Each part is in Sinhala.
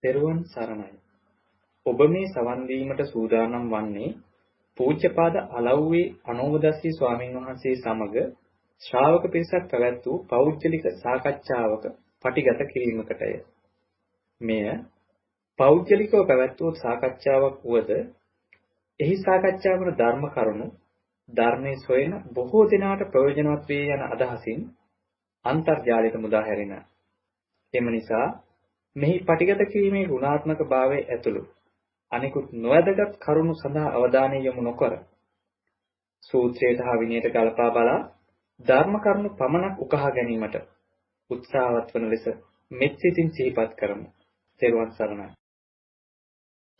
තෙරුවන් සරණයි. ඔබ මේ සවන් දීමට සූදානම් වන්නේ පූජ්‍යපාද අලව්වේ අනෝමදස්සී ස්වාමීන් වහන්සේ සමග ශ්‍රාවක පිරිසක් පැවැත් වූ පෞද්ගලික සාකච්ඡාවක පටිගත කිරීමකටය. මෙය පෞද්ගලිකව පැවැත් වූ සාකච්ඡාවක් වුවද එහි සාකච්ඡා වන ධර්ම කරුණු ධර්මයේ සොයන බොහෝ දෙනාට ප්‍රයෝජනවත් වේ යන අදහසින් අන්තර්ජාලයට මුදා හැරෙන. එම නිසා මෙහි පටිගත කිරීමේ ගුණාත්මක භාවය ඇතුළු අනිකුත් නොවැදගත් කරුණු සඳහා අවධානය යොමු නොකර සූත්‍රයට හා විනයට ගලපා බලා ධර්ම කරුණු පමණක් උකහා ගැනීමට උත්සාහවත් වන ලෙස මෙත් සිතින් සිහිපත් කරමු. තෙරුවන් සරණයි.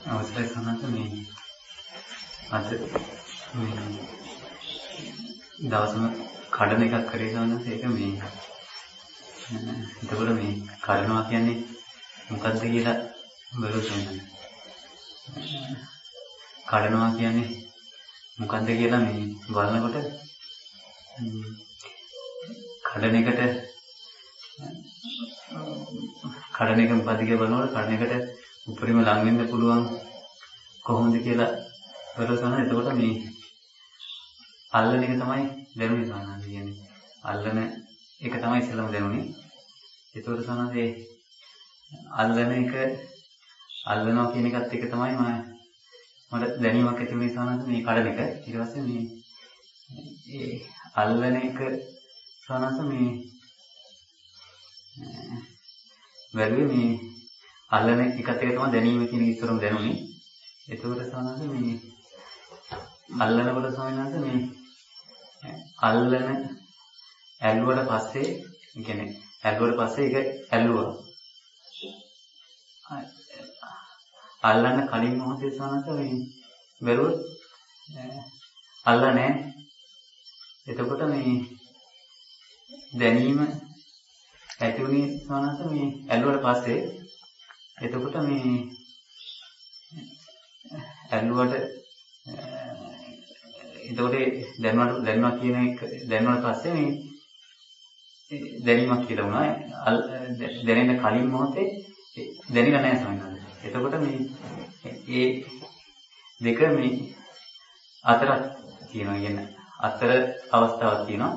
අවසරයි සමහත මේ අද දවසම කඩන එකක් කරේ සමහත ඒක මේ එතකොට මේ කඩනවා කියන්නේ මොකද්ද කියලා බලුවොත් කඩනවා කියන්නේ මොකද්ද කියලා මේ බලනකොට කඩන එක මොකද්ද කියලා බලනකොට කඩන එකට උපරිම ලං වෙන්න පුළුවන් කොහොමද කියලා බලනවා. එතකොට මේ අල්ලන එක තමයි දැනුනේ සාමාන්‍යයෙන් කියන්නේ. අල්ලන එක තමයි ඉස්සෙල්ලාම දැනුනේ. ඒතකොට සමහරේ අල්ලනවා කියන එකත් එක තමයි මට දැනීමක් ඇති වුණේ සමහරවිට මේ කඩන එක. ඊට පස්සේ මේ ඒ අල්ලන එක සමහරවිට මේ වැළුවේ මේ අල්ලන එකත් එක තමයි දැනීම කියන එක ඉස්සරම දැනුනේ. ඒතකොට සමහරවිට මේ අල්ලනකොට සමහරවිට මේ අල්ලන ඇල්ලුවට පස්සේ කියන්නේ ඇල්ලුවට පස්සේ ඒක ඇල්ලුවා. අල්ලන්න කලින් මොහොතේ සමහරවිට මේ බැලුවොත් අල්ලන්නේ. එතකොට මේ දැනීම ඇති වුණේ සමහරවිට මේ ඇල්ලුවට පස්සේ. එතකොට මේ ඇල්ලුවට එතකොට දැනනවා කියන එක දැනනට පස්සේ මේ දැනීමක් කියලා වුණා. දැනෙන්න කලින් මොහොතේ දැනෙලා නැහැ සමහරවිට. එතකොට මේ ඒ දෙක මේ අතරක් තියෙනවා කියන අතර අවස්ථාවක් තියෙනවා.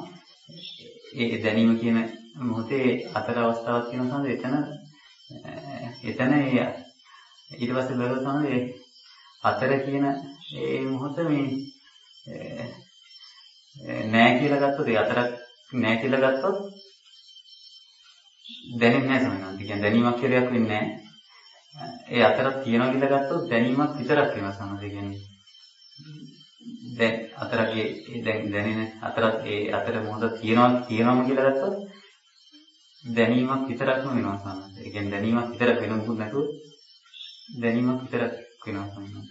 ඒ දැනීම කියන මොහොතේ අතර අවස්ථාවක් තියෙනවා තමයි එතන ඊට පස්සේ බලුවොත් තමයි අතර කියන ඒ මොහොත මේ නෑ කියලා ගත්තොත් ඒ අතරක් නෑ කියලා ගත්තොත් දැනෙන්නේ නැහැ සමහරවිට. කියන්නේ දැනීමක් කියලා දෙයක් වෙන්නේ නැහැ. ඒ අතරක් තියනවා කියලා ගත්තොත් දැනීමක් විතරක් වෙනවා සමහරවිට. කියන්නේ දැන් අතරක් දැනෙන අතරක් ඒ අතර මොහොත තියනවාම කියලා ගත්තොත් දැනීමක් විතරක්ම වෙනවා සමහරවිට. ඒ කියන්නේ දැනීමක් විතරක් වෙන මොකුත් නැතුව දැනීමක් විතරක් වෙනවා සමහරවිට.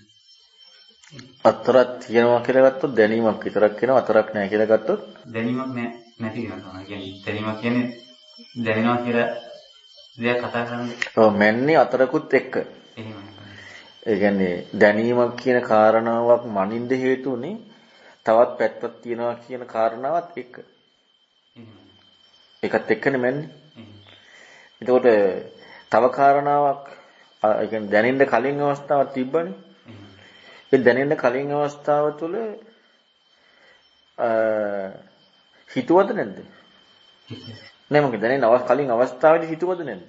අතරක් තියනවා කියලා ගත්තොත් දැනීමක් විතරක් වෙනවා. අතරක් නැහැ කියලා ගත්තොත් දැනීමක් නැති වෙනවා. කියන්නේ දැනීමක් කියන්නේ දැනෙනවා කියලා දෙයක් කතා කරන්නේ. ඔව් මැන්නේ අතරකුත් එක්ක. එහෙමයි. ඒ කියන්නේ දැනීමක් කියන කාරණාවක් මනින්ද හේතුුනේ තවත් පැත්තක් තියනවා කියන කාරණාවත් එක්ක. එහෙමයි. ඒකත් එක්කනේ මැන්නේ. එහෙමයි. එතකොට තව කාරණාවක් ඒ කියන්නේ දැනෙන්න කලින් අවස්ථාවක් තිබ්බනේ. ඒ දැනෙන්න කලින් අවස්ථාව තුළ හිතුවද නැද්ද? නෑ මොකද දැනෙන්න කලින් අවස්ථාවේදී හිතුවද නැද්ද?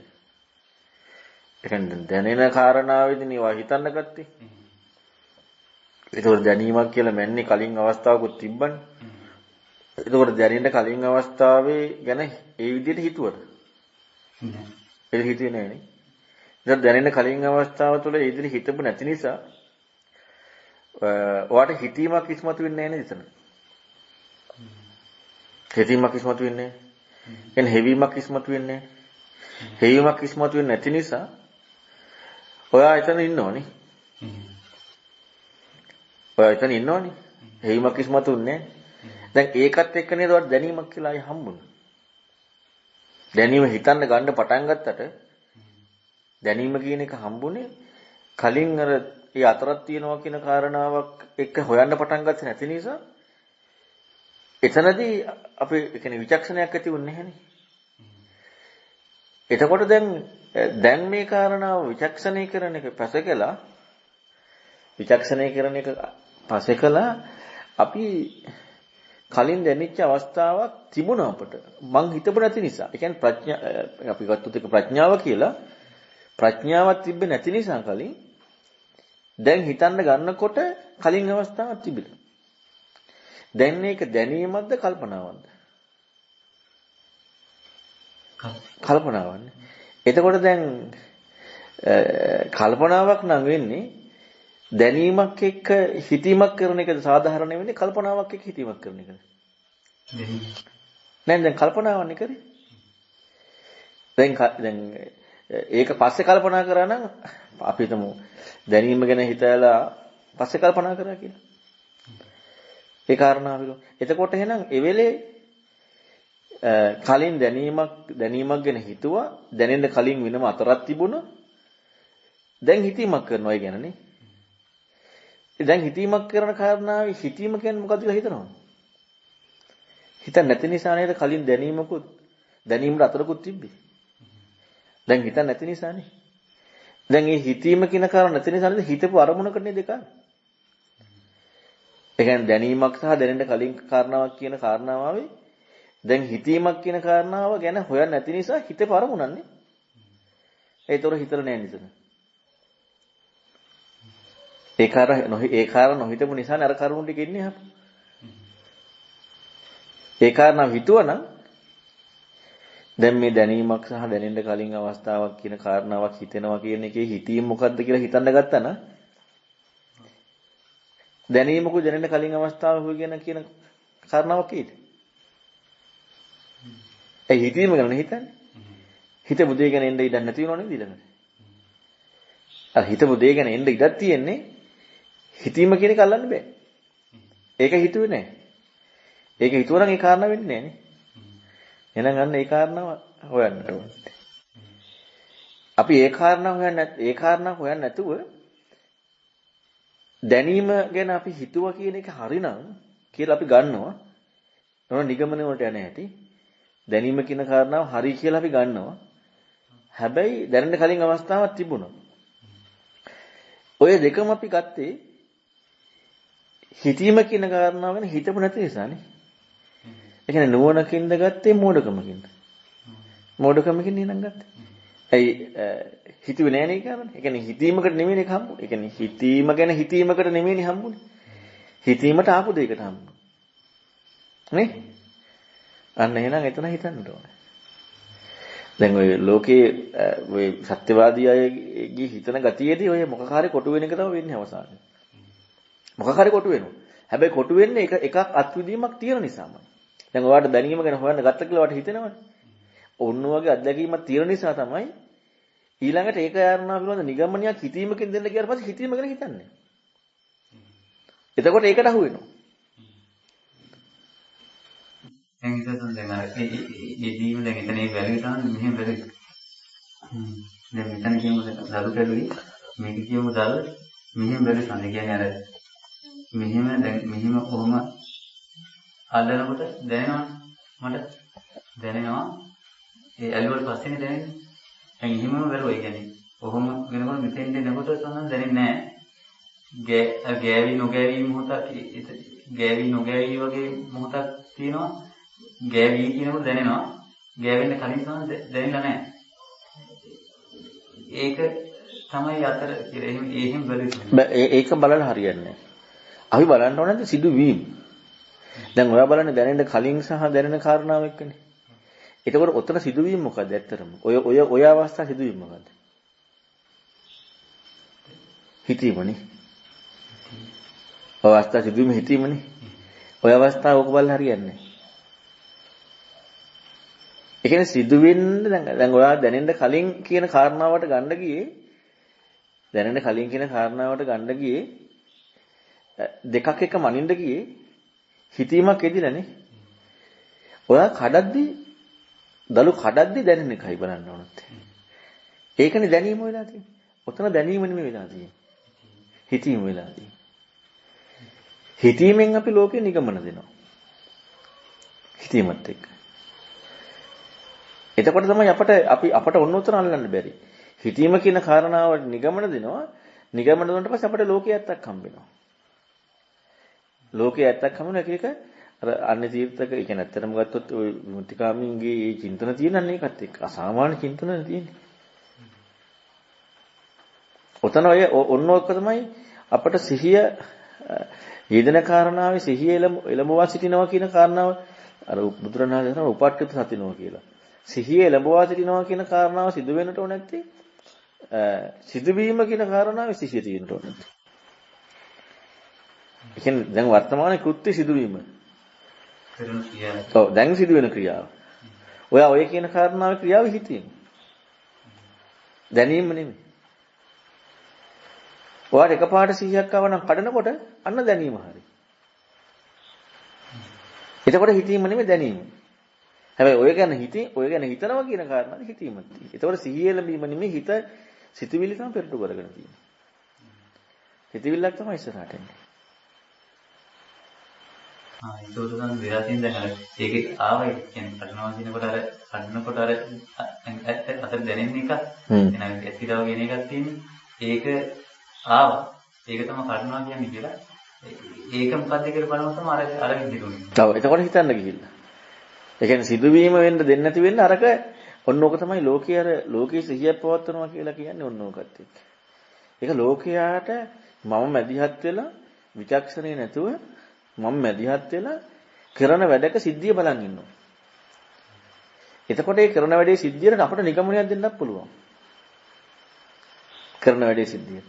ඒ කියන්නේ දැනෙන කාරණාවේදී නේ හිතන්න ගත්තේ. ඒකෝර දැනීමක් කියලා මැන්නේ කලින් අවස්ථාවකුත් තිබ්බනේ. ඒකෝර දැනෙන්න කලින් අවස්ථාවේ ගැන ඒ විදිහට හිතුවද? නෑ. ඒක හිතුවේ නෑනේ. ඉතින් දැනෙන්න කලින් අවස්ථාව තුළ ඒ විදිහට හිතපු නැති නිසා ඔයාට හිතීමක් ඉස්මතු වෙන්නේ නැහැ නේද එතන? හිතීමක් ඉස්මතු වෙන්නේ නැහැ. කියන්නේ හෙවීමක් ඉස්මතු වෙන්නේ නැහැ. හෙවීමක් ඉස්මතු වෙන්නේ නැති නිසා ඔයා එතන ඉන්නෝනේ. ඔයා එතන ඉන්නෝනේ. හෙවීමක් ඉස්මතු වෙන්නේ නැහැ. දැන් ඒකත් එක්ක නේද ඔයාට දැනීමක් කියලා ආයි හම්බුනේ. දැනීම හිතන්න ගන්න පටන් ගත්තට දැනීම කියන එක හම්බුනේ කලින් අර ඒ අතරක් තියනවා කියන කාරණාවක් එක්ක හොයන්න පටන් ගත්තේ නැති නිසා එතනදී අපේ ඒ කියන්නේ විචක්ෂණයක් ඇති වුණේ නැහැනේ. එතකොට දැන් මේ කාරණාව විචක්ෂණය කරන එක පසකලා විචක්ෂණය කරන එක පසකලා අපි කලින් දැනෙච්ච අවස්ථාවක් තිබුණා අපට. මං හිතපු නැති නිසා. ඒ කියන්නේ අපි ගත්තොත් ඒක ප්‍රඥාව කියලා. ප්‍රඥාවක් තිබ්බේ නැති නිසා කලින් දැන් හිතන්න ගන්නකොට කලින් අවස්ථාවක් තිබිලා. දැන් මේක දැනීමක්ද කල්පනාවක්ද? කල්පනාවක්නේ. එතකොට දැන් කල්පනාවක් නම් වෙන්නේ දැනීමක් එක්ක හිතීමක් කරන එකද සාධාරණ වෙන්නේ කල්පනාවක් එක්ක හිතීමක් කරන එකද? දැන් කල්පනාවන්නේ කරේ. දැන් ඒක පස්සේ කල්පනා කරා නම් අපි හිතමු දැනීම ගැන හිතලා පස්සේ කල්පනා කරා කියලා. ඒ කාරණාව විලෝ. එතකොට එහෙනම් ඒ වෙලේ කලින් දැනීමක් ගැන හිතුවා දැනෙන්න කලින් වෙනම අතරක් තිබුණා. දැන් හිතීමක් කරනවා ඒ ගැනනේ. දැන් හිතීමක් කරන කාරණාවේ හිතීම කියන්නේ මොකක්ද කියලා හිතනවා. හිතන්නේ නැති නිසා නේද කලින් දැනීමට අතරකුත් තිබ්බේ. දැන් හිතන්නේ නැති නිසානේ. දැන් මේ හිතීම කියන කාරණා නැති නිසා නේද හිතපු අරමුණකට නේද ඒක. ඒ කියන්නේ දැනීමක් සහ දැනෙන්න කලින් කාරණාවක් කියන කාරණාවාවේ දැන් හිතීමක් කියන කාරණාව ගැන හොයන්න නැති නිසා හිතේ පරමුණන්නේ. ඒතොර හිතර නෑ නිතර. ඒ කාරණා නොහිතපු නිසා අර කරුණු ටික ඉන්නේ අප. ඒ කාරණා හිතුවනම් දැන් මේ දැනීමක් සහ දැනෙන්න කලින් අවස්ථාවක් කියන කාරණාවක් හිතෙනවා කියන එකේ හිතීම මොකද්ද කියලා හිතන්න ගත්තා නම් දැනීමක දැනෙන්න කලින් අවස්ථාවක් කියන කාරණාවක් කීයද? ඒ හිතීම ගැන හිතන්නේ. හිතපු දේ ගැන එන්න ඉඩක් නැති වෙනව නේද ඊළඟට? අර හිතපු දේ ගැන එන්න ඉඩක් තියෙන්නේ හිතීම කියන එක අල්ලන්න බෑ. ඒක හිතුවේ නෑ. ඒක හිතුවනම් ඒ කාරණා වෙන්නේ නෑනේ. එහෙනම් අන්න ඒ කාරණාව හොයන්න ඕනේ. අපි ඒ කාරණා හොයන්න නැතුව දැනීම ගැන අපි හිතුවා කියන එක හරිනම් කියලා අපි ගන්නවා. නෝන නිගමන වලට යන්නේ නැති. දැනීම කියන කාරණාව හරි කියලා අපි ගන්නවා. හැබැයි දැනෙන්න කලින් අවස්ථාවක් තිබුණා. ඔය දෙකම අපි ගත්තේ හිතීම කියන කාරණාව ගැන හිතපු නැති නිසානේ. ඒ කියන්නේ නුවණකින්ද ගත්තේ මෝඩකමකින්ද? මෝඩකමකින් නේනම් ගත්තේ. ඇයි හිතුවේ නෑනේ ඒ කාරණේ. ඒ කියන්නේ හිතීමකට නෙමෙයි ඒක හම්බුනේ. ඒ කියන්නේ හිතීම ගැන හිතීමකට නෙමෙයිනේ හම්බුනේ. හිතීමට ආපු දෙයකට හම්බුනේ. නේ? අන්න එහෙනම් එතන හිතන්න ඕනේ. දැන් ඔය ලෝකේ ඔය සත්‍යවාදී අයගේ හිතන ගතියේදී ඔය මොකකාරී කොටු වෙන එක තමයි වෙන්නේ අවසානයේ. මොකකාරී කොටු වෙනවා. හැබැයි කොටු වෙන්නේ එකක් අත්විදීමක් තියෙන නිසාමයි. දැන් ඔයාලට දැනීම ගැන හොයන්න ගත්ත කියලා ඔයාලට හිතෙනවනේ. ඔන්න වගේ අත්දැකීමක් තියෙන නිසා තමයි ඊළඟට ඒක යarna පිළිබඳ නිගමනයක් හිතීමකින් දෙන්න ගියාට පස්සේ හිතීම ගැන හිතන්නේ. එතකොට ඒකට අහු වෙනවා. දැන් ඉතින් දැන් අර ඒදීම දැන් එතන ඒ වැලේ තමයි මෙහෙම වැලේ. දැන් මෙතන කියමු දරු කැලුයි මේක කියමු දරු මෙහෙම වැලේ තමයි කියන්නේ අර මෙහෙම දැන් මෙහෙම කොහොම අල්ලනකොට දැනෙනවා මට දැනෙනවා ඒ ඇලුවට පස්සේනේ දැනෙන්නේ. දැන් එහෙමම වැලුවා ඒ කියන්නේ කොහොම වෙනකොට මෙතෙන්ට එනකොට තමයි දැනෙන්නේ නැහැ. ගෑවි නොගෑවි මොහොතක් ගෑවි නොගෑවි වගේ මොහොතක් තියෙනවා. ගෑවි කියනකොට දැනෙනවා. ගෑවෙන්න කලින් තමයි දැනෙලා නැහැ. ඒක තමයි අතර කියලා එහෙම බලන්නේ. ඒක බලලා හරියන්නේ නැහැ. අපි බලන්න ඕනේ සිදුවීම. දැන් ඔයා බලන්නේ දැනෙන්න කලින් සහ දැනෙන කාරණාව එක්කනේ. එතකොට ඔතන සිදුවීම මොකද්ද ඇත්තටම? ඔය අවස්ථාවේ සිදුවීම මොකද්ද? හිතීමනේ. ඔය අවස්ථාවේ සිදුවීම හිතීමනේ. ඔය අවස්ථාව ඔක බලලා හරියන්නේ නැහැ. ඒ කියන්නේ සිදුවෙන්නේ දැන් ඔයා දැනෙන්න කලින් කියන කාරණාවට ගන්න ගියේ දැනෙන්න කලින් කියන කාරණාවට ගන්න ගියේ දෙකක් එක මනින්න ගියේ හිතීමක් එදිලානේ. ඔයා දලු කඩද්දි දැනෙන එකයි බලන්න ඕනත්. ඒකනේ දැනීම වෙලා තියෙන්නේ. ඔතන දැනීම නෙමෙයි වෙලා තියෙන්නේ. හිතීම වෙලා තියෙන්නේ. හිතීමෙන් අපි ලෝකේ නිගමන දෙනවා. හිතීමත් එක්ක. එතකොට තමයි අපට ඔන්න උතන අල්ලන්න බැරි. හිතීම කියන කාරණාවට නිගමන දෙනවා. නිගමන දුන්නාට පස්සේ අපිට ලෝකයේ ඇත්තක් හම්බ වෙනවා. ලෝකයේ ඇත්තක් හම්බ වෙන එක අර අන්නේ තීර්ථක ඒ කියන්නේ ඇත්තටම ගත්තොත් ওই මුත්‍තිකාමින්ගේ මේ චින්තන තියෙනන්නේ ඒකත් එක්ක අසාමාන්‍ය චින්තනනේ තියෙන්නේ. ඔතන ඔය ඔන්න ඔක තමයි අපට සිහිය යෙදෙන කාරණාවේ සිහිය එළඹවා සිටිනවා කියන කාරණාව අර බුදුරණාහි කරන උපට්ඨිත සතිනෝ කියලා. සිහිය එළඹවා සිටිනවා කියන කාරණාව සිදු වෙන්නට ඕන නැත්තේ සිදුවීම කියන කාරණාවේ සිහිය තියෙන්න ඕන නැත්තේ. ඒ කියන්නේ දැන් වර්තමානයේ කෘත්‍ය සිදුවීම. කරන ක්‍රියාව. ඔව් දැන් සිදුවෙන ක්‍රියාව. ඔය කියන කාරණාවේ ක්‍රියාව හිතීම. දැනීම නෙමෙයි. ඔයාට එකපාරට 100ක් ආවනම් කඩනකොට අන්න දැනීම හරි. එතකොට හිතීම නෙමෙයි දැනීම. හැබැයි ඔය ගැන හිතනවා කියන කාරණාද හිතීමක් තියෙනවා. එතකොට සිහිය ලැබීම නෙමෙයි හිත සිතුවිලි තමයි පෙරටු කරගෙන තියෙන්නේ. සිතුවිල්ලක් තමයි ඉස්සරහට එන්නේ. ඒක උදාහරණ විරාතින් දැන් අර ඒකේ ආවයි කියන්නේ කඩනවා කියනකොට අර කඩනකොට අර අතට දැනෙන එක එන ඇතිරව කියන එකක් තියෙන්නේ. ඒක ආවා. ඒක තමයි කඩනවා කියන්නේ කියලා. ඒක මොකද්ද කියලා බලනකොට තමයි අර විදිහට උනේ. ඔව් එතකොට හිතන්න ගිහිල්ලා. ඒ කියන්නේ සිදුවීම වෙන්න දෙන්නේ නැති වෙන්න අරක ඔන්න ඕක තමයි ලෝකයේ සිහිය පවත්වනවා කියලා කියන්නේ ඔන්න ඕකත් එක්ක. ඒක ලෝකයාට මම මැදිහත් වෙලා විචක්ෂණේ නැතුව මම මැදිහත් වෙලා කරන වැඩක සිද්ධිය බලන් ඉන්නවා. එතකොට ඒ කරන වැඩේ සිද්ධියට අපිට නිගමනයක් දෙන්නත් පුළුවන්. කරන වැඩේ සිද්ධිය.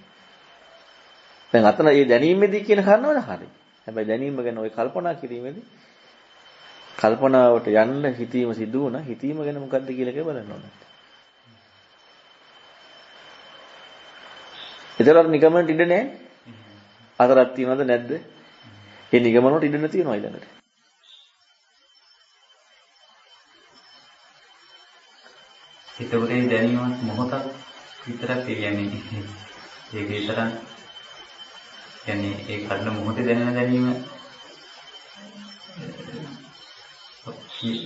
දැන් අතන මේ දැනීමේදී කියන කාරණාවද හරි. හැබැයි දැනීම ගැන ওই කල්පනා කිරීමේදී කල්පනාවට යන්න හිතීම සිදු වුණා. හිතීම ගැන මොකද්ද කියලා එක බලන්න ඕනේ. ඒතරම් නිගමනට ඉඩ නැහැ. අතරක් තියනවද නැද්ද? ඒ නිගමනට ඉඩ නැතිනවා ඊළඟට. එතකොට මේ දැනීම මොහොතක් විතරක් කියන්නේ. ඒක විතරක් කියන්නේ ඒ කඩන මොහොතේ දැනෙන දැනීම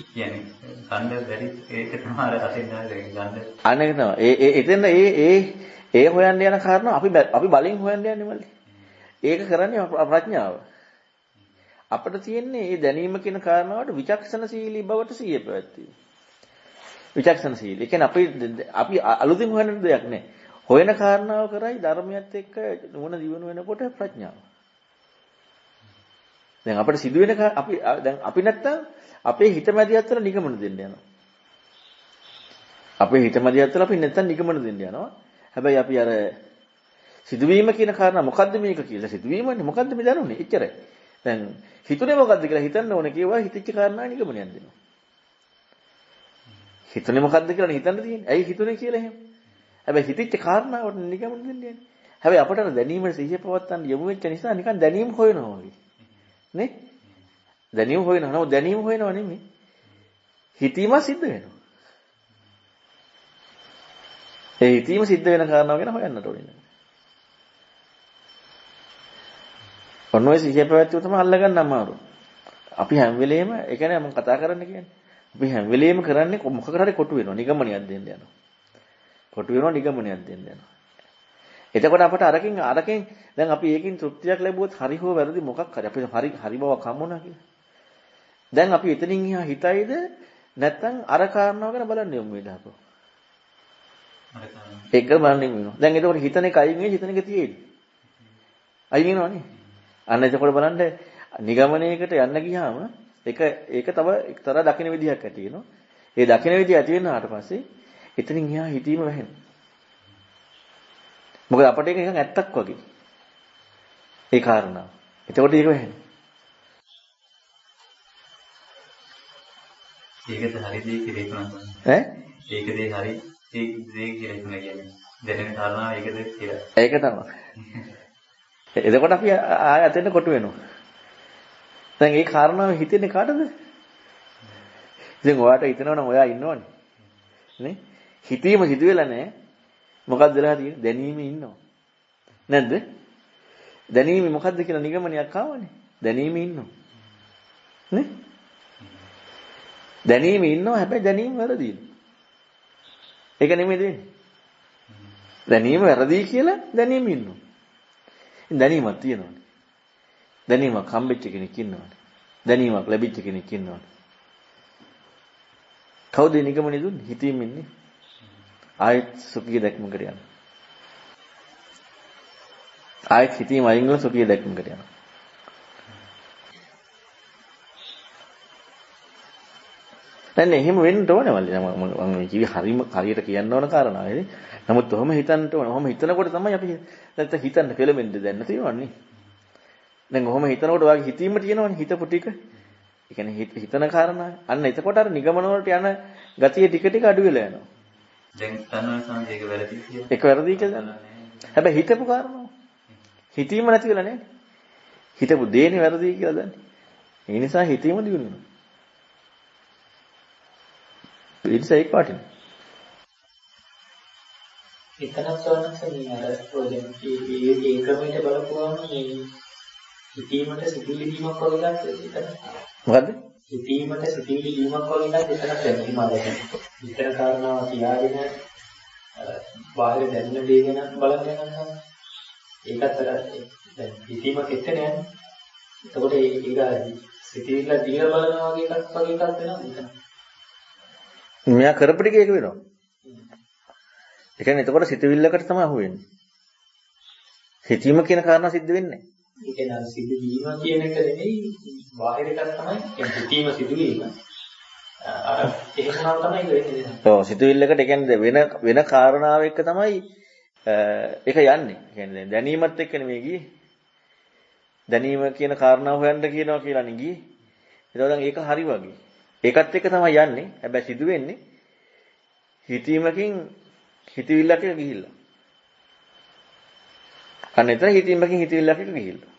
කියන්නේ ගන්න බැරි ඒක තමයි අර අතින් ගන්න. අනේක තමයි. එතෙන් ඒ හොයන්න යන කාරණා අපි බලෙන් හොයන්න යන්නේ මල්ලි. ඒක කරන්නේ ප්‍රඥාව. අපිට තියෙන්නේ මේ දැනීම කියන කාරණාවට විචක්ෂණශීලී බවට සිහිය පැවැත්වීම. විචක්ෂණශීලී. ඒ කියන්නේ අපි අලුතින් හොයන දෙයක් නෑ. හොයන කාරණාව කරයි ධර්මයත් එක්ක නුවණ දියුණු වෙනකොට ප්‍රඥාව. දැන් අපිට සිදුවෙන අපි නැත්තම් අපේ හිත මැදිහත් වෙලා නිගමන දෙන්න යනවා. අපේ හිත මැදිහත් වෙලා අපි නැත්තම් නිගමන දෙන්න යනවා. හැබැයි අපි අර සිදුවීම කියන කාරණා මොකද්ද මේක කියලා සිදුවීමනේ මොකද්ද මේ දැනුනේ එච්චරයි. දැන් හිතුනේ මොකද්ද කියලා හිතන්න ඕනේ කියවා හිතච්ච කාරණා නිගමනයක් දෙනවා. හිතුනේ මොකද්ද කියලා හිතන්න තියෙන්නේ. ඇයි හිතුනේ කියලා එහෙම. හැබැයි හිතච්ච කාරණාවට නිගමන දෙන්නේ නැහැ. හැබැයි අපට අර දැනීමේ සිහිය පවත්තන්න යොමු වෙච්ච නිසා නිකන් දැනීම හොයනවා වගේ. නේ? දැනීම හොයනවා. නමුත් දැනීම හොයනවා නෙමෙයි. හිතීම සිද්ධ වෙනවා. ඒ හිතීම සිද්ධ වෙන කාරණාව ගැන හොයන්නට ඕනේ. ඔන්න ඔය සිහිය පැවැත්වුව තමයි අල්ලගන්න අමාරු. අපි හැම වෙලේම ඒ කියන්නේ මම කතා කරන්න කියන්නේ. අපි හැම වෙලේම කරන්නේ මොකකට හරි කොටු වෙනවා. නිගමනයක් දෙන්න යනවා. කොටු වෙනවා නිගමනයක් දෙන්න යනවා. එතකොට අපට අරකින් දැන් අපි ඒකින් තෘප්තියක් ලැබුවොත් හරි හෝ වැරදි මොකක් හරි අපිට හරි බවක් හම්බුණා කියලා. දැන් අපි එතනින් එහා හිතයිද නැත්නම් අර කාරණාව ගැන බලන්න යමු වේදාකෝ. ඒක බලන්න වෙනවා. දැන් එතකොට හිතන එක අයින් වෙයි හිතන එක තියෙන්නේ. අයින් වෙනවනේ. අන්න එතකොට බලන්න නිගමනයකට යන්න ගියාම ඒක තව එක්තරා දකින්න විදිහක් ඇති වෙනවා. ඒ දකින්න විදිහ ඇති වෙනාට පස්සේ එතනින් එහා හිතීම වැහෙනවා. මොකද අපිට ඒක නිකන් ඇත්තක් වගේ. ඒ කාරණාව. එතකොට ඒක වැහෙනවා. ඒකද හරිදී කියලා හිතනවා. ඒකද හරි ඒ දේ කියලා හිතනවා කියන්නේ. දැනෙන කාරණාව ඒකද කියලා. ඒක තමයි. එතකොට අපි ආය අතෙන් කොටු වෙනවා. දැන් මේ කාරණාව හිතෙන්නේ කාටද? ඉතින් ඔයාට හිතනවනම් ඔයා ඉන්නවනේ. නේ? හිතීම සිදු වෙලා නැහැ. මොකක්ද වෙලා තියෙන්නේ? දැනීමේ ඉන්නවා. නැද්ද? දැනීමේ මොකද්ද කියලා නිගමනයක් ආවනේ. දැනීමේ ඉන්නවා. නේ? දැනීමේ ඉන්නවා හැබැයි දැනීම වැරදිද? ඒක නෙමෙයි දෙන්නේ. දැනීම වැරදි කියලා දැනීම ඉන්නවා. දැනීමක් තියෙනවානේ. දැනීමක් හම්බෙච්ච කෙනෙක් ඉන්නවානේ. දැනීමක් ලැබිච්ච කෙනෙක් ඉන්නවානේ. කවුද නිගමනේ දුන්නේ? හිතීම ඉන්නේ. ආයත් සුඛිය දැක්මකට යනවා. ආයත් හිතීම අයින් කරන සුඛිය දැක්මකට යනවා. දැන් එහෙම වෙන්න ඕනේ මල්ලි. මම කිව්වේ හරියට කියන්න ඕන කාරණාවනේ. නමුත් ඔහොම හිතන්න ඕනේ. ඔහොම හිතනකොට තමයි අපි නැත්නම් හිතන්න පෙළඹෙන්න දැන්න තියෙනවන්නේ. දැන් ඔහොම හිතනකොට වාගේ හිතීම තියෙනවනේ හිතපු ටික. ඒ කියන්නේ හිතන කාරණා. අන්න එතකොට අර නිගමන වලට යන ගතිය ටික ටික අඩු වෙලා යනවා. දැන් තනවන සමහර ඒක වැරදි කියලා. ඒක වැරදි කියලා දන්නවා. හැබැයි හිතපු කාරණා. හිතීම නැති වෙලා නැහැ. හිතපු දේනේ වැරදි කියලා දන්නේ. ඒ නිසා හිතීම දිනු වෙනවා. ඒකයි ඒක වටිනවා. එතනත් සෝනසනේ අර ප්‍රොජෙක්ට් ඒ ක්‍රමයට බලපුවාම මේ හිතීමට සිතිවිලි දීමක් වගේ එකක් එතන. මොකද්ද? හිතීමට සිතිවිලි දීමක් වගේ එකක් එතන දැනෙනවා දැන්. විතර කාරණාව තියාගෙන බාහිර දැනෙන දේ ගැන බලන්න යනවා. ඒකත් අර දැන් හිතීමක් එක්ක නෑනේ. එතකොට ඒක සිතිවිල්ල දිහා බලනවා වගේ එකක් වෙනවා එතන. මෙයා කරපු ටික ඒක වෙනවා. ඒ කියන්නේ එතකොට සිතවිල්ලකට තමයි අහු වෙන්නේ. හිතීම කියන කාරණා සිද්ධ වෙන්නේ නැහැ. ඒ කියන්නේ අර සිදුවීම කියන එක නෙමෙයි බාහිර එකක් තමයි. කියන්නේ හිතීම සිදුවීම. අර එහෙමනම් තමයි ඒක වෙන්නේ. ඔව් සිතවිල්ලකට ඒ කියන්නේ වෙන කාරණාව එක්ක තමයි ඒක යන්නේ. ඒ කියන්නේ දැනීමත් එක්ක නෙමෙයි ගියේ. දැනීම කියන කාරණාව හොයන්න කියනවා කියලා නේ ගියේ. එතකොට ඒක හරි වගේ. ඒකත් එක්ක තමයි යන්නේ. හැබැයි සිදු වෙන්නේ හිතීමකින් හිතවිල්ලක ගිහිල්ලා. අන්න එතන හිතීමකින් හිතවිල්ලක ගිහිල්ලා.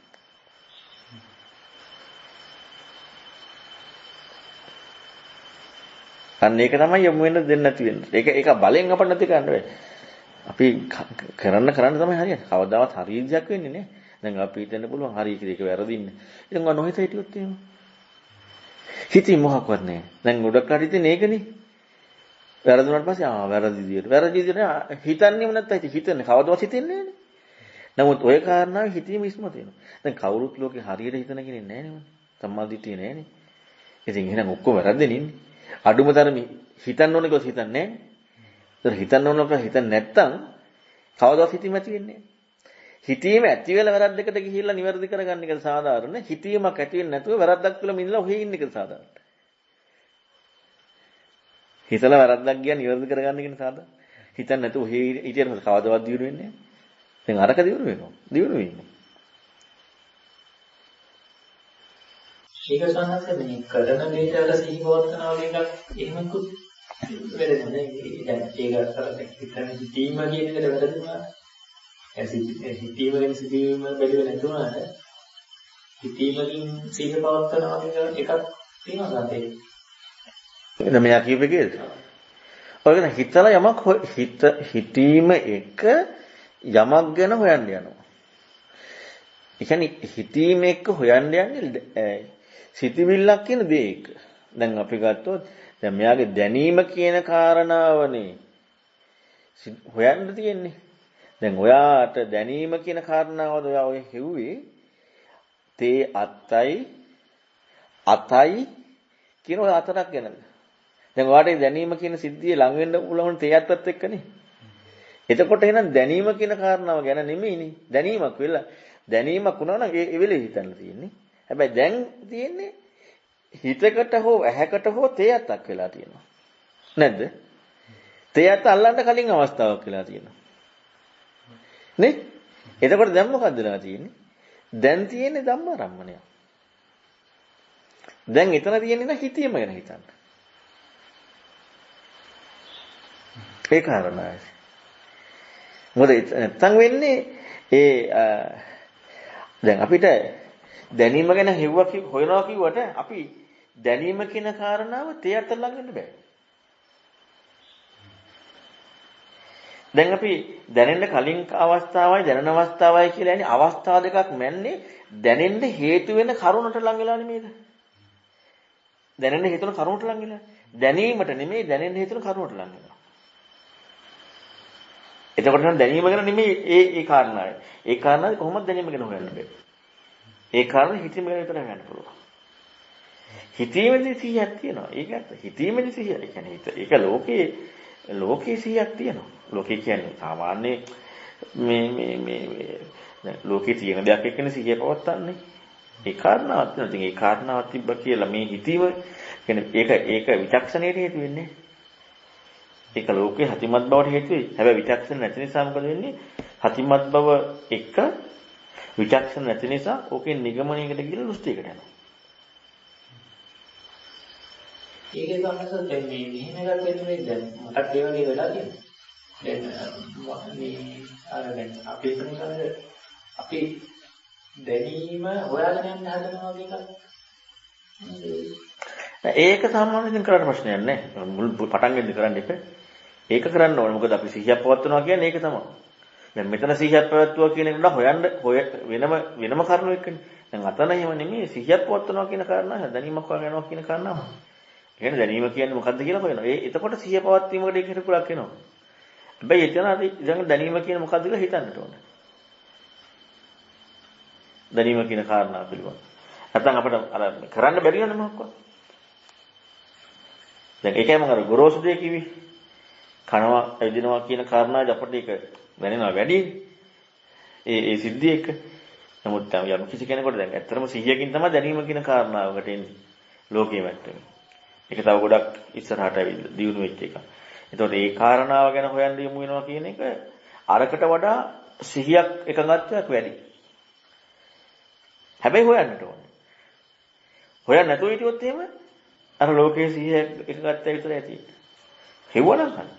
අන්න ඒක තමයි යමු වෙන්න දෙන්නේ නැති වෙන්නේ. ඒක බලෙන් අපට නැති කරන්න බෑ. අපි කරන්න තමයි හරියට. කවදාවත් හරිය විදියක් වෙන්නේ නැහැ. දැන් අපි හිතන්න පුළුවන් හරිය කියලා ඒක වැරදින්නේ. ඉතින් ඔය නොහිත හිටියොත් එහෙම. හිතේ මොහක්වත් නැහැ. දැන් ගොඩක් හරි ඉතින් ඒකනේ. වැරදුනාට පස්සේ වැරදි විදියට හිතන්නේම නැත්තම් හිතන්නේ කවදාවත් හිතෙන්නේ නැහැනේ. නමුත් ওই කාරණාව හිතීම ඉස්මතු වෙනවා. දැන් කවුරුත් ලෝකේ හරියට හිතන කෙනෙක් නැහැ නේ. සම්මාදිටිය නැහැනේ. ඉතින් එහෙනම් ඔක්කොම වැරද්දෙන් ඉන්නේ. අඩුම තරමේ හිතන්න ඕනේ කියලා හිතන්නේ නැහැ. ඒතර හිතන්න ඕන කියලා හිතන්නේ නැත්තම් කවදාවත් හිතීම ඇති වෙන්නේ නැහැ. හිතීම ඇති වෙලා වැරද්දකට ගිහිල්ලා නිවැරදි කරගන්න එක සාධාරණ. හිතීමක් ඇති වෙන්නේ නැතුව වැරද්දක් කියලා මිදලා ඔහේ ඉන්න එක සාධාරණ. හිතලා වැරද්දක් ගියා නිවැරදි කරගන්න කියන සාධාරණ. හිතන්නේ නැතුව ඔහේ ඊටියට පස්සේ කවදාවත් දියුණු වෙන්නේ නැහැ. දැන් අරක දියුණු වෙනවා. දියුණු වෙනවා. ඒක සම්හස්සේ මේ කරන දෙයට වල සිහිපවත්නවා වගේ එකක් එහෙමකුත් වෙන්නේ නැහැ. දැන් ඒක අර හිතන හිතීම කියන එකට වැරදුනා. හිතීම ගැන සිදුවීම බැලුවේ නැතුණාට හිතීමකින් සිහිය පවත්වනවා වගේ එකක් තියෙනවා ගතේ. එන්න මෙයා කියපේ කේද? ඔය කියන හිතලා යමක් හිතීම එක යමක් ගැන හොයන්න යනවා. ඒ කියන්නේ හිතීම එක්ක හොයන්න යන්නේ සිතවිල්ලක් කියන දේ එක. දැන් අපි ගත්තොත් දැන් මෙයාගේ දැනීම කියන කාරණාවනේ හොයන්න තියෙන්නේ. දැන් ඔයාට දැනීම කියන කාරණාවද ඔයා ඔය හෙව්වේ තේ අතයි කියන ඔය අතරක් ගැනද? දැන් ඔයාට දැනීම කියන සිද්ධිය ලඟ වෙන්න පුළුවන් තේ අතත් එක්කනේ. එතකොට එහෙනම් දැනීම කියන කාරණාව ගැන නෙමෙයිනේ. දැනීමක් වෙලා දැනීමක් වුණා නම් ඒ වෙලේ හිතන්න තියෙන්නේ. හැබැයි දැන් තියෙන්නේ හිතකට හෝ ඇහැකට හෝ තේ අතක් වෙලා තියෙනවා. නැද්ද? තේ අත අල්ලන්න කලින් අවස්ථාවක් වෙලා තියෙනවා. නේ? එතකොට දැන් මොකද්ද වෙලා තියෙන්නේ? දැන් තියෙන්නේ ධම්මාරම්මණය. දැන් එතන තියෙන්නේ නම් හිතීම ගැන හිතන්න. ඒ කාරණාවයි. මොකද නැත්තම් වෙන්නේ දැන් අපිට දැනීම ගැන හොයනවා කිව්වට අපි දැනීම කියන කාරණාව තේ අත ළඟින්න බෑ. දැන් අපි දැනෙන්න කලින් අවස්ථාවයි දැනන අවස්ථාවයි කියලා යන්නේ අවස්ථා දෙකක් මැන්නේ දැනෙන්න හේතු වෙන කරුණට ලඟ වෙලා නෙමෙයිද? දැනෙන්න හේතුන කරුණට ලඟ වෙලා. දැනීමට නෙමෙයි දැනෙන්න හේතුන කරුණට ලඟ වෙලා. එතකොට නම් දැනීම ගැන නෙමෙයි ඒ කාරණාවයි. ඒ කාරණාවේ කොහොමද දැනීම ගැන හොයන්න බැහැ. ඒ කාරණා හිතීම ගැන විතරයි හොයන්න පුළුවන්. හිතීමේදී 100ක් තියෙනවා. ඒක ඇත්ත. හිතීමේදී 100. ඒ කියන්නේ ඒක ලෝකේ 100ක් තියෙනවා. ලෝකේ කියන්නේ සාමාන්‍ය මේ දැන් ලෝකේ තියෙන දෙයක් එක්කනේ 100 පවත්තන්නේ. ඒ කාරණාවක් තියෙනවා. ඉතින් ඒ කාරණාවක් තිබ්බ කියලා මේ හිතීම කියන්නේ ඒක විචක්ෂණයට හේතු වෙන්නේ. ඒක ලෝකේ හතිමත් බවට හේතු වෙයි. හැබැයි විචක්ෂණ නැති නිසා මොකද වෙන්නේ? හතිමත් බව එක විචක්ෂණ නැති නිසා ඕකේ නිගමනයකට ගිහලා දෘෂ්ටියකට යනවා. ඒකේ සම්බන්ධව දැන් මේ මෙහෙම එකක් වෙන්නේ දැන් මටත් ඒ වගේ වෙලා තියෙනවා. දැන් මේ අර දැන් අපි හිතන්නේ අපි දැනීම හොයාගෙන යන්න හදනවා වගේ එකක්. ඒක සාමාන්‍යයෙන් කරන්න ප්‍රශ්නයක් නැහැ. මුල් පටන් ගන්න කරන්න එපා. ඒක කරන්න ඕනේ. මොකද අපි 100ක් පවත්වනවා කියන්නේ ඒක තමයි. දැන් මෙතන 100ක් පැවැත්වුවා කියන එක උනා වෙනම කරුණු එක්කනේ. දැන් අතන එහෙම නෙමෙයි 100ක් පවත්වනවා කියන කාරණා දැනීමක් වගේ යනවා කියන කාරණාව. ඒ කියන්නේ දැනීම කියන්නේ මොකද්ද කියලා හොයනවා. එතකොට 100 පවත්වීමකට ඒක හිතකුලක් එනවා. හැබැයි එතන දැන් දැනීම කියන්නේ මොකද්ද කියලා හිතන්නට ඕනේ. දැනීම කියන කාරණාව පිළිබඳව. නැත්නම් අපිට අර කරන්න බැරි වෙන මොකක්ද? දැන් ඒකයි මම අර ගොරෝසු දෙය කිව්වේ. කනවා ඇවිදිනවා කියන කාරණාවද අපිට ඒක දැනෙනවා වැඩි. ඒ සිද්ධිය එක. නමුත් යම් කිසි කෙනෙකුට දැන් ඇත්තටම 100කින් තමයි දැනීම කියන කාරණාවකට එන්නේ. ලෝකයේ මැට්ටමේ. ඒක තව ගොඩක් ඉස්සරහට ඇවිල්ලා දියුණු වෙච්ච එක. එතකොට මේ කාරණාව ගැන හොයන්න යමු වෙනවා කියන එක අරකට වඩා 100ක් එකඟත්වයක් වැඩි. හැබැයි හොයන්නට ඕනේ. හොයන්න නැතුව හිටියොත් එහෙම අර ලෝකයේ 100ක් එකඟත්වයක් විතර ඇති. හෙව්වනම් හරි.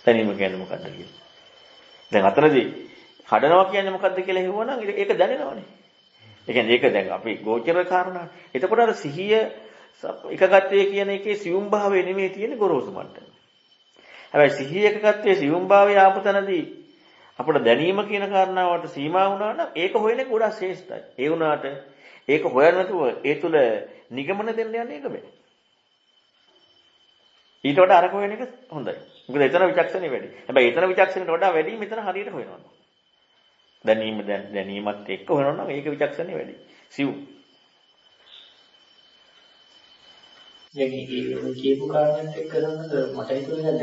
දැනීම කියන්නේ මොකද්ද කියලා. දැන් අතනදී හඩනවා කියන්නේ මොකද්ද කියලා හෙව්වනම් ඒක දැනෙනවනේ. ඒ කියන්නේ ඒක දැන් අපි ගෝචර කාරණා. එතකොට අර 100 එකගත්තේ කියන එකේ සියුම් භාවය නෙමෙයි තියෙන්නේ ගොරෝසු මට්ටමේ. හැබැයි 100 එකගත්තේ සියුම් භාවය ආපතනදී අපිට දැනීම කියන කාරණාවට සීමා වුණා නම් ඒක හොයන එක ගොඩක් ශ්‍රේෂ්ඨයි. ඒ වුණාට ඒක හොයන්න නැතුව ඒ තුල නිගමන දෙන්න යන්නේ ඒක බෑ. ඊට වඩා අරක හොයන එක හොඳයි. මොකද එතන විචක්ෂණේ වැඩි. හැබැයි එතන විචක්ෂණයට වඩා වැඩි මෙතන හරියට හොයනවා. දැනීමත් එක්ක හොයනවා නම් ඒක විචක්ෂණේ වැඩි. සිව්. දැන් මේ කියපු කාරණාත් එක්ක කරනද මට හිතුණා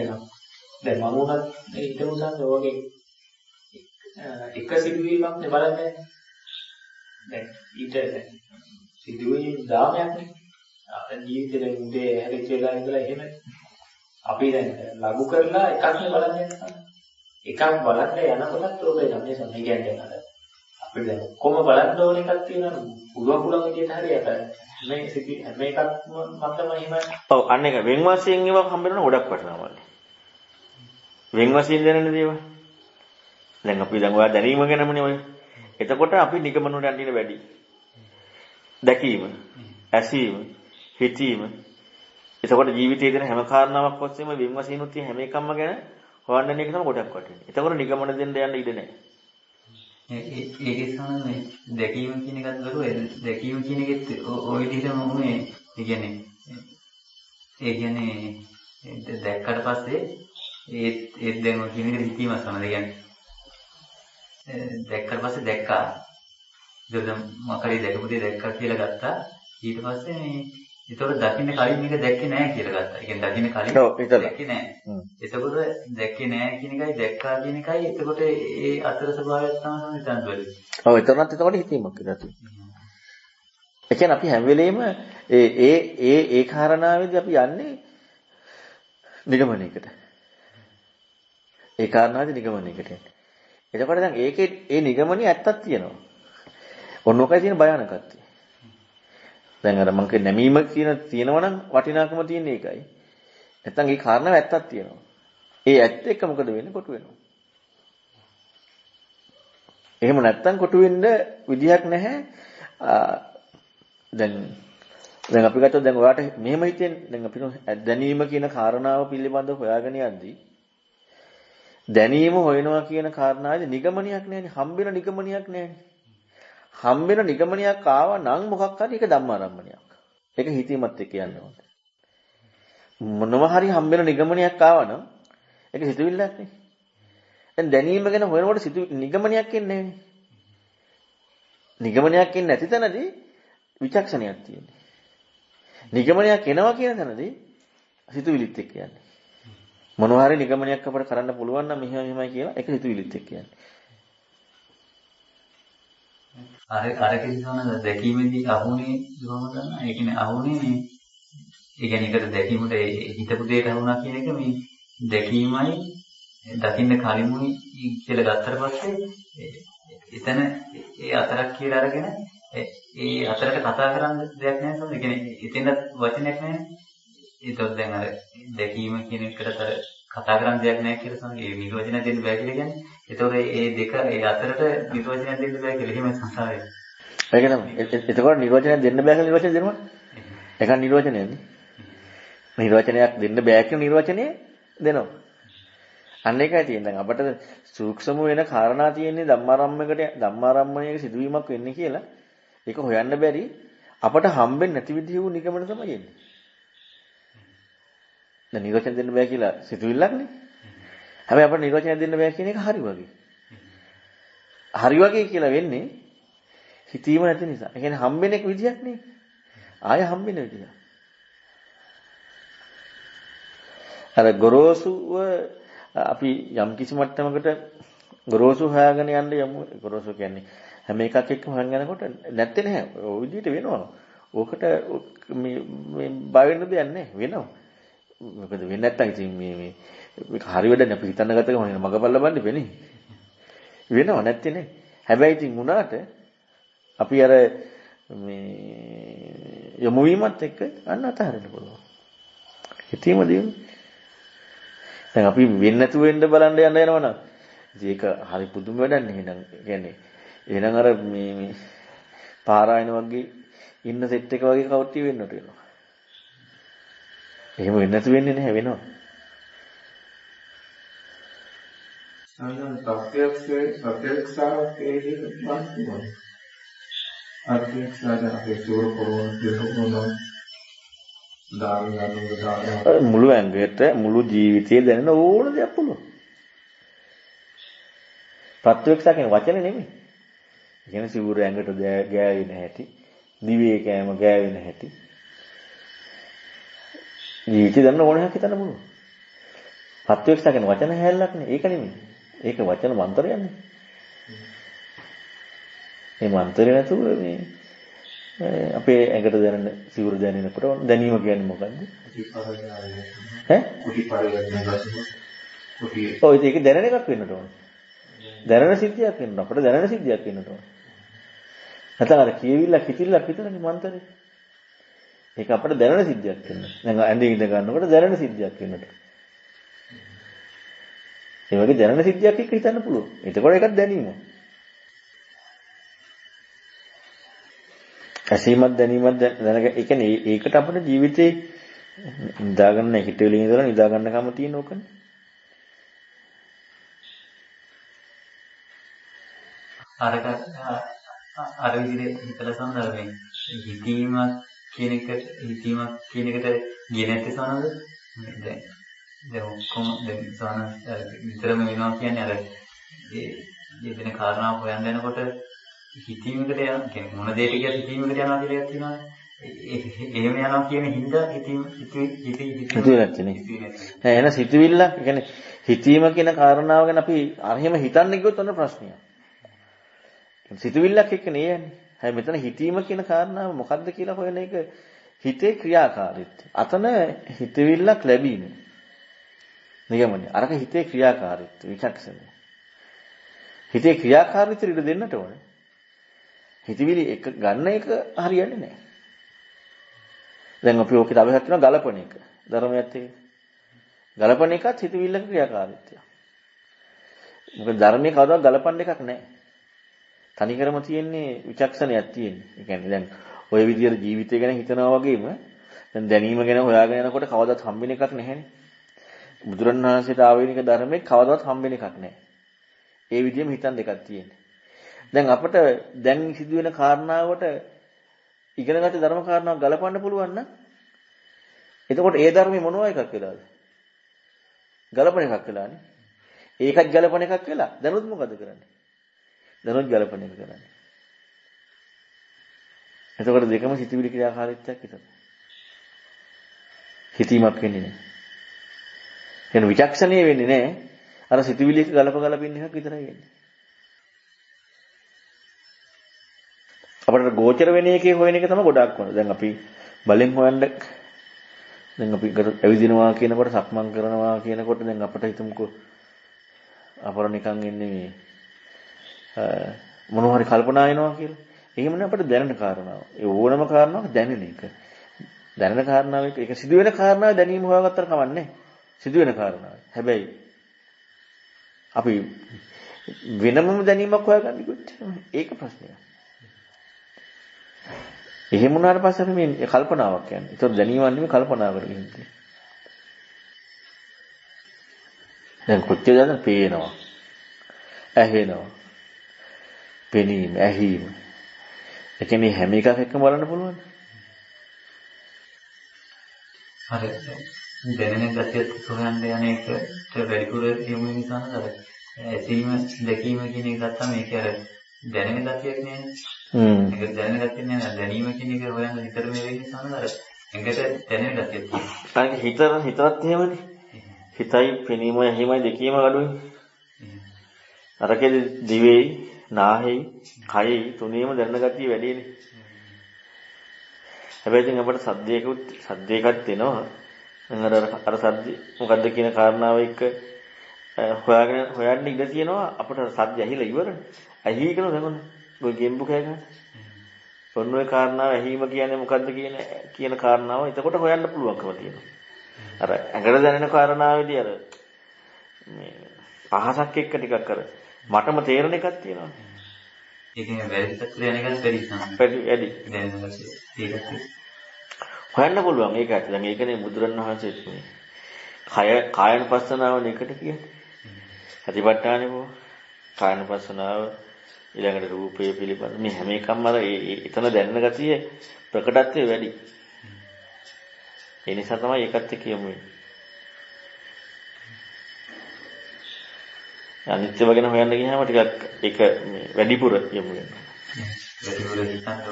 දැන් මම උනත් හිතමු සංස ඔයගේ එක සිදුවීමක් නේ බලන්නේ. දැන් ඊට සිදුවීම් දාමයක් නේ. අපේ ජීවිතේ දැන් උදේ හැරිච්ච වෙලාව ඉඳලා එහෙම අපි දැන් ලඝු කරලා එකක් නේ බලන්නේ නැහැ. එකක් බලන්න යනකොටත් ඕක යන්නේ සම්මේ කියන්නේ නැහැ. අපිට දැන් කොහොම බලන්න ඕන එකක් තියෙනවා. පුළුවන් විදිහට හරියට හැම එකක්ම මතම එහෙම. ඔව් අන්න එක වෙන් වශයෙන් ඒවා හම්බ වෙනවනේ ගොඩක් වටිනවා මල්ලි. වෙන් වශයෙන් දැනෙන දේවල්. දැන් අපි දැන් ඔයා දැනීම ගැනමනේ ඔය. එතකොට අපි නිගමන වලට යන්න වැඩි. දැකීම, ඇසීම, හිතීම. එතකොට ජීවිතයේ දෙන හැම කාරණාවක් ඔස්සේම වෙන් වශයෙන් උත් හැම එකක්ම ගැන හොයන්න එක තමයි ගොඩක් වටින්නේ. එතකොට නිගමන දෙන්න යන්න ඉඩ නැහැ. ඒකේ සමහර දැකීම කියන එකත් බරුව දැකීම කියන එකෙත් ওই විදිහටම උනේ ඒ කියන්නේ දැක්කට පස්සේ ඒ දැන් ඔය කියන එක හිතීම සමහර කියන්නේ දැක්කට පස්සේ දැක්කා ඉතින් මකරේ දැකපු දේ දැක්කා කියලා ගත්තා ඊට පස්සේ මේ ඒතකොට දකින්න කලින් මේක දැක්කේ නැහැ කියලා ගත්තා. ඒ කියන්නේ දකින්න කලින් දැක්කේ නැහැ. එතකොට දැක්කේ නැහැ කියන එකයි දැක්කා කියන එකයි එතකොට ඒ අතර ස්වභාවයක් තමයි හිතන්න බැරි. ඔව් එතනත් එතකොට හිතීමක් කියලා තියෙනවා. ඒ කියන්නේ අපි හැම වෙලෙම ඒ කාරණාවේදී අපි යන්නේ නිගමනයකට. ඒ කාරණාවේදී නිගමනයකට යන්නේ. එතකොට දැන් ඒකේ ඒ නිගමනයේ ඇත්තක් තියෙනවා. ඔන්නෝකයි තියෙන භයානකත්වය. දැන් අර මං කියන්නේ නැමීම තියෙනවා නම් වටිනාකම තියෙන එකයි. නැත්තම් ඒ කාරණාව ඇත්තක් තියෙනවා. ඒ ඇත්ත එක මොකද වෙන්නේ? කොටු වෙනවා. එහෙම නැත්තම් කොටු වෙන්න විදිහක් නැහැ. දැන් අපි ගත්තොත් දැන් ඔයාට මෙහෙම හිතෙන්නේ දැන් අපි දැනීම කියන කාරණාව පිළිබඳව හොයාගෙන යද්දී දැනීම හොයනවා කියන කාරණාවේ නිගමනයක් නැහැනේ. හම්බෙන නිගමනයක් නැහැනේ. හම්බෙන නිගමනයක් ආවා නම් මොකක් හරි ඒක ධම්මාරම්මණයක්. ඒක හිතීමත් එක්ක යන්න ඕනේ. මොනවා හරි හම්බෙන නිගමනයක් ආවා නම් ඒක හිතවිල්ලක් නේ. දැන් දැනීම ගැන හොයනකොට සිතු නිගමනයක් එන්නේ නැහැ. නිගමනයක් එන්නේ නැති තැනදී විචක්ෂණයක් තියෙන්නේ. නිගමනයක් එනවා කියන තැනදී සිතුවිලිත් එක්ක යන්නේ. මොනවා හරි නිගමනයක් අපිට කරන්න පුළුවන් නම් මෙහෙමයි කියලා ඒක සිතුවිලිත් එක්ක යන්නේ. අර කිසිම දැකීමේදී අහුනේ කොහොමද ගන්න? ඒ කියන්නේ අහුනේ මේ ඒ කියන්නේ ඒකට දැකීමට හිතපු දෙයට අහුණා කියන එක මේ දැකීමයි දකින්න කලිමුයි කියලා ගත්තට පස්සේ එතන ඒ අතරක් කියලා අරගෙන ඒ අතරට කතා කරන්න දෙයක් නැහැ සමහර. ඒ කියන්නේ එතන වචනයක් නැහැ. ඒතොත් දැන් අර දැකීම කියන එකට අර කතා කරන්න දෙයක් නැහැ කියලා සමහර. ඒ නිර්වචන දෙන්න බෑ කියලා කියන්නේ. ඒතකොට ඒ දෙක ඒ අතරට නිර්වචන දෙන්න බෑ කියලා එහෙම සංසාරේ. ඒක තමයි. එතකොට නිර්වචනයක් දෙන්න බෑ කියලා නිර්වචනය දෙනවා. ඒක නිර්වචනයනේ. නිර්වචනයක් දෙන්න බෑ කියන නිර්වචනය දෙනවා. අන්න ඒකයි තියෙන්නේ. දැන් අපිට සූක්ෂම වෙන කාරණා තියෙන්නේ ධම්මාරම්මණයක සිදුවීමක් වෙන්නේ කියලා. ඒක හොයන්න බැරි අපට හම්බෙන්නේ නැති විදිහ වූ නිගමන තමයි එන්නේ. දැන් නිර්වචන දෙන්න බෑ කියලා සිතුවිල්ලක් නේ. හැබැයි අපට නිර්වචන දෙන්න බෑ කියන එක හරි වගේ. හරි වගේ කියලා වෙන්නේ හිතීම නැති නිසා. ඒ කියන්නේ හම්බෙන එක විදියක් නේ. ආය හම්බෙන විදිය. අර ගොරෝසුව අපි යම් කිසි මට්ටමකට ගොරෝසු හොයාගෙන යන්න යමු. ගොරෝසු කියන්නේ හැම එකක් එක්කම හොයන් යනකොට නැත්තේ නැහැ. ওই විදිහට වෙනවා. ඕකට මේ බය වෙන්න දෙයක් නැහැ. වෙනවා. මොකද වෙන්නේ නැත්තම් ඉතින් මේ හරි වැඩනේ අපි හිතන්න ගත ගමන් මගපල් ලබන්නේ වෙන්නේ. වෙනව නැත්තේ නේ. හැබැයි ඉතින් උනාට අපි අර මේ යොමු වීමත් එක්ක අන්න අතහරින්න පුළුවන්. හිතීම දියුනේ. දැන් අපි වෙන්නේ නැතුව වෙන්න බලන්න යන්න යනවනම් ඉතින් ඒක හරි පුදුම වැඩක් නේ. එහෙනම් කියන්නේ එහෙනම් අර මේ පාරායන වගේ ඉන්න සෙට් එක වගේ කවුටි වෙන්නට වෙනවා. එහෙම වෙන්නේ නැතු වෙන්නේ නැහැ වෙනවා. අන්න ප්‍රත්‍යක්ෂාවක් ඒකේ වස්තුවයි. ප්‍රත්‍යක්ෂාද අපේ සෝරකෝන දෙකෝන දාන මුළු ඇඟට මුළු ජීවිතේ දැනෙන ඕන දෙයක් පුළුවන්. ප්‍රත්‍යක්ෂා කියන වචනේ නෙමෙයි. කියන සිවුර ඇඟට ගෑවෙන හැටි, දිවේ කෑම ගෑවෙන හැටි. ජීවිතේ දැනෙන ඕන එකක් හිතන්න පුළුවන්. ප්‍රත්‍යක්ෂා කියන වචන හැල්ලක් නේ. ඒක නෙමෙයි. ඒක වචන මන්ත්‍රයක් නේ. මේ මන්ත්‍රය නැතුව මේ අපේ ඇඟට දැනෙන සිවුර දැනෙනකොට දැනීම කියන්නේ මොකද්ද? ඔය ඒක දැනෙන එකක් වෙන්නට ඕන. දැනෙන සිද්ධියක් වෙන්න අපිට දැනෙන සිද්ධියක් වෙන්නට ඕන. නැත්නම් අර කියවිල්ලක් හිතිල්ලක් විතරනේ මන්ත්‍රේ. ඒක අපිට දැනෙන සිද්ධියක් වෙන්න. දැන් ඇඳේ ඉඳ ගන්නකොට දැනෙන සිද්ධියක් වෙන්නට. ඒ වගේ දැනෙන සිද්ධියක් එක්ක හිතන්න පුළුවන්. එතකොට ඒකත් දැනීම. ඇසීමත් දැනීමත් දැනග ඒ කියන්නේ ඒකට අපේ ජීවිතේ නිදාගන්න හිතේලින් ඉඳලා නිදා ගන්නකම තියෙන ඕකනේ. අර විදිහට හිතලා සම්දර්මයෙන් හිතීමක් කියන එකට ගියේ නැති සනද දැන් ඔක්කොම දැන් සන විතරම වෙනවා කියන්නේ අර ඒ දෙන කාරණාව හොයන්න යනකොට හිතීමකට යන කියන්නේ මොන දෙයක කියලා හිතීමකට යනවා කියලා එකක් තියෙනවානේ. එහෙම යනවා කියන හින්දා හිතවිල්ලක් නේ. එන සිතවිල්ල කියන්නේ හිතීම කියන කාරණාව ගැන අපි අරහෙම හිතන්න ගියොත් ඔන්න ප්‍රශ්නයක්. සිතවිල්ලක් එක්ක නේ යන්නේ. හැබැයි මෙතන හිතීම කියන කාරණාව මොකද්ද කියලා හොයන එක හිතේ ක්‍රියාකාරීත්වය. අතන හිතවිල්ලක් ලැබීම. නිගමනය. අරක හිතේ ක්‍රියාකාරීත්වය විචක්ෂණය. හිතේ ක්‍රියාකාරීත්වය ඉඩ දෙන්නට ඕනේ. හිතවිලි එක ගන්න එක හරියන්නේ නැහැ. දැන් අපි ඕකේ තව එකක් තියෙනවා ගලපන එක. ධර්මයත් එක්ක. ගලපන එකත් හිතවිල්ලක ක්‍රියාකාරීත්වය. මොකද ධර්මයේ කවදාවත් ගලපන්න එකක් නැහැ. තනිකරම තියෙන්නේ විචක්ෂණයක් තියෙන්නේ. ඒ කියන්නේ දැන් ওই විදියට ජීවිතය ගැන හිතනවා වගේම දැන් දැනීම ගැන හොයාගෙන යනකොට කවදාවත් හම්බෙන එකක් නැහැනේ. බුදුරණවහන්සේට ආවේනික ධර්මයේ කවදාවත් හම්බෙන එකක් නැහැ. ඒ විදිහම හිතන් දෙකක් තියෙන්නේ. දැන් අපිට දැන් සිදුවෙන කාරණාවට ඉගෙනගත්ත ධර්ම කාරණාව ගලපන්න පුළුවන් නම් එතකොට ඒ ධර්මයේ මොනවා එකක් වෙලාද? ගලපන එකක් වෙලානේ. ඒකත් ගලපන එකක් වෙලා දැනුත් මොකද කරන්නේ? දැනුත් ගලපන එක කරන්නේ. එතකොට දෙකම සිතුවිලි ක්‍රියාකාරීත්වයක් විතරයි. හිතීමක් වෙන්නේ නැහැ. එහෙනම් විචක්ෂණීය වෙන්නේ නැහැ. අර සිතුවිලි එක ගලප ඉන්න එකක් විතරයි වෙන්නේ. අපිට ගෝචර වෙන එකේ හොයන එක තමයි ගොඩාක් වුණ. දැන් අපි බලෙන් හොයන්න දැන් අපි ඇවිදිනවා කියනකොට සක්මන් කරනවා කියනකොට දැන් අපිට හිතමුකෝ අපර නිකන් ඉන්නේ මේ මොනවා හරි කල්පනා එනවා කියලා. එහෙම නේ අපිට දැනෙන කාරණාව. ඒ ඕනම කාරණාවක් දැනෙන එක. දැනෙන කාරණාව එක සිදුවෙන කාරණාව දැනීම හොයාගත්තට කවන්නේ. සිදුවෙන කාරණාව. හැබැයි අපි වෙනමම දැනීමක් හොයාගන්න කිව්වොත් ඒක ප්‍රශ්නයක්. එහෙම වුණාට පස්සේ අපි මේ කල්පනාවක් කියන්නේ. ඒතකොට දැනීමක් නෙමෙයි කල්පනාවකට කියන්නේ. දැන් කොච්චර දැන් පේනවා. ඇහෙනවා. පෙනීම, ඇහිීම. ඒ කියන්නේ හැම එකක් එක්කම බලන්න පුළුවන්. හරි. දැනෙන ගතියත් හොයන්න යන එකට වැඩිපුර යොමු වෙන නිසා නේද? ඇසීම දැකීම කියන එක ගත්තම ඒක අර දැනෙන ගතියක් නෑනේ. ඒක දැනෙන ගතියක් නෑ. දැනීම කියන එක හොයන්න විතර මේ වෙන්නේ නිසා නේද? එකට දැනෙන ගතියක් තියෙනවා. අනික හිතවත් එහෙමනේ. හිතයි පෙනීම ඇහිමයි දෙකීම අඩුයි. අරකේ දිවෙයි නාහයි කයයි තුනේම දැනන ගතිය වැඩිනේ. හැබැයි ඉතින් අපිට සද්දයකත් එනවා. අර සද්ද මොකද්ද කියන කාරණාව එක්ක හොයන්න ඉඩ තියෙනවා. අපිට සද්ද ඇහිලා ඉවරනේ. ඇහි කියන දඟන ඔය ගෙම්බු කෑ ගන්න. ඔන්න ඔය කාරණාව ඇහිම කියන්නේ මොකද්ද කියන කාරණාව එතකොට හොයන්න පුළුවන්කම තියෙනවා. අර ඇඟට දැනෙන කාරණාවේදී අර මේ පහසක් එක්ක ටිකක් අර මටම තේරෙන එකක් තියෙනවා. ඒකේ වැඩි තත්ත්වය යන එකත් වැඩි තමයි. වැඩි. දැනෙන ගතිය. ඒකත් හොයන්න පුළුවන් ඒක ඇත්ත. දැන් ඒකනේ බුදුරණවහන්සේත් මේ කායනුපස්සනාව එකට කියන්නේ. සතිපට්ඨානෙ පො කායනුපස්සනාව ඊළඟට රූපේ පිළිබඳ මේ හැම එකක්ම අර එතන දැනෙන ගතිය ප්‍රකටත්වය වැඩි. ඒ නිසා තමයි ඒකත් එක්ක යමු වෙන්නේ. අනිත්‍යව ගැන හොයන්න ගියාම ටිකක් ඒක මේ වැඩිපුර යමු වෙනවා.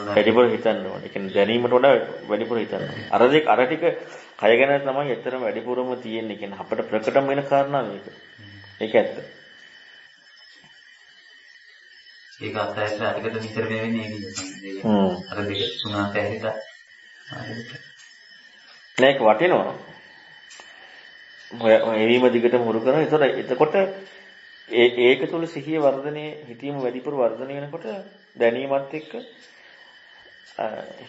වැඩිපුර හිතන්න ඕනේ. ඒ කියන්නේ දැනීමට වඩා වැඩිපුර හිතන්න ඕනේ. අර ටික කය ගැන තමයි ඇත්තටම වැඩිපුරම තියෙන්නේ. කියන්නේ අපිට ප්‍රකටම වෙන කාරණා මේක. ඒක ඇත්ත. ඒක අත්‍යවශ්‍ය අටකට විතර වෙන්නේ ඒක. අර දෙක තුනක් ඇහිලා. මේක වටිනවා. ඔය එවීම දිගට මුරු කරනවා. එතකොට ඒක තුල සිහිය වර්ධනයේ හිතීම වැඩිපුර වර්ධනය වෙනකොට දැනීමත් එක්ක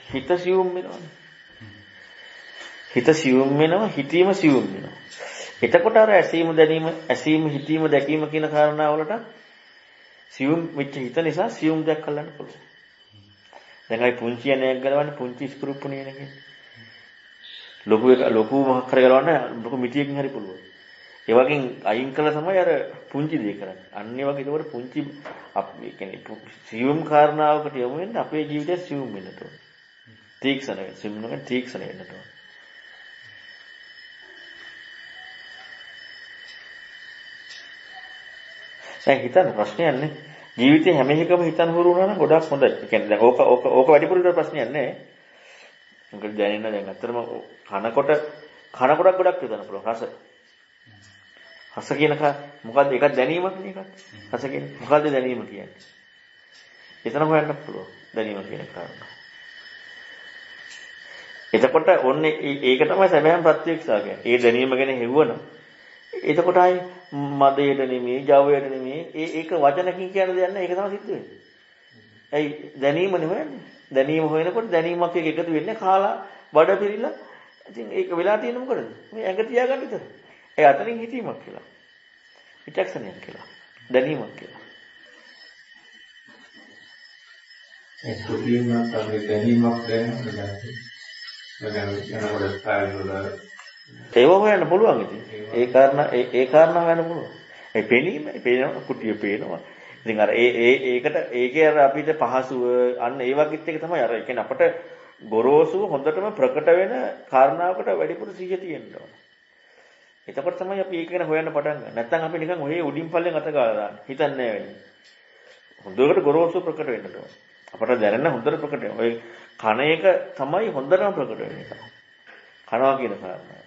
හිත සියුම් වෙනවනේ. හිත සියුම් වෙනවා, හිතීම සියුම් වෙනවා. එතකොට අර ඇසීම හිතීම දැකීම කියන කාරණා වලට සියුම් වෙච්ච හිත නිසා සියුම් දෙයක් කරන්න පුළුවන්. දැන් අයි පුංචි යනයක් ගලවන්නේ පුංචි ස්ක්‍රූප්පුනේ නේ කියන්නේ. ලොකු මොකක් හරි ගලවන්න ලොකු මිටියකින් හරි පුළුවන්. ඒ වගේ අයින් කළා තමයි අර පුංචි දේ කරන්නේ. අන්න ඒ වගේ ඒකට පුංචි අපි කියන්නේ සියුම් කාරණාවකට යමු වෙන්න අපේ ජීවිතය සියුම් වෙන්න ඕන. තීක්ෂණ වෙන්න, සියුම් වෙන්න තීක්ෂණ වෙන්න ඕන. දැන් හිතන්න ප්‍රශ්නයක් නේ. ජීවිතේ හැම එකම හිතන්න හුරු වුණා නම් ගොඩක් හොඳයි. ඒ කියන්නේ දැන් ඕක වැඩිපුර විතර ප්‍රශ්නයක් නෑ. මොකද දැනෙන්න දැන් අත්‍තරම කනකොට ගොඩක් හිතන්න පුළුවන්. රස කියන එක මොකද්ද? ඒකත් දැනීමක් නේ එකත්. රස කියන්නේ මොකද්ද දැනීම කියන්නේ? එතන හොයන්න පුළුවන් දැනීම කියන කාරණා. එතකොට ඔන්නේ ඒක තමයි සැබෑම ප්‍රත්‍යක්ෂා කියන්නේ. ඒ දැනීම ගැන හෙව්වනම් එතකොට ආයි මදයට නෙමෙයි, ජවයට නෙමෙයි, ඒක වචනකින් කියන දෙයක් නෑ. ඒක තමයි සිද්ධ වෙන්නේ. ඇයි දැනීම නෙවෙන්නේ? දැනීම හොයනකොට දැනීමක් එක්ක එකතු වෙන්නේ කාලා බඩ පිරිලා. ඉතින් ඒක වෙලා තියෙන්නේ මොකටද? මේ ඇඟ තියාගන්න විතර. ඒ අතරින් හිතීමක් කියලා. විචක්ෂණයක් කියලා. දැනීමක් කියලා. ඒ සුපීම තමයි දැනීමක් දැනෙනවා. යනකොට ස්ථායවල ඒව හොයන්න පුළුවන් ඉතින්. ඒ කාරණා හොයන්න පුළුවන්. ඒ පේන කුටිය පේනවා. ඉතින් අර ඒකේ අර අපිට පහසුව අන්න ඒ වගේත් එක තමයි අර කියන්නේ අපට ගොරෝසුව හොඳටම ප්‍රකට වෙන කාරණාවකට වැඩිපුර සිහිය තියෙන්න ඕන. එතකොට තමයි අපි ඒක ගැන හොයන්න පටන් ගන්න. නැත්නම් අපි නිකන් ඔහේ උඩින් පල්ලෙන් අත ගාලා දාන්න. හිතන්නේ නැහැ වෙන්නේ. හොඳට ගොරෝසු ප්‍රකට වෙන්න ඕන. අපට දැනෙන හොඳට ප්‍රකට වෙන. ඔය කණ එක තමයි හොඳටම ප්‍රකට වෙන්නේ. කනවා කියන කාරණා.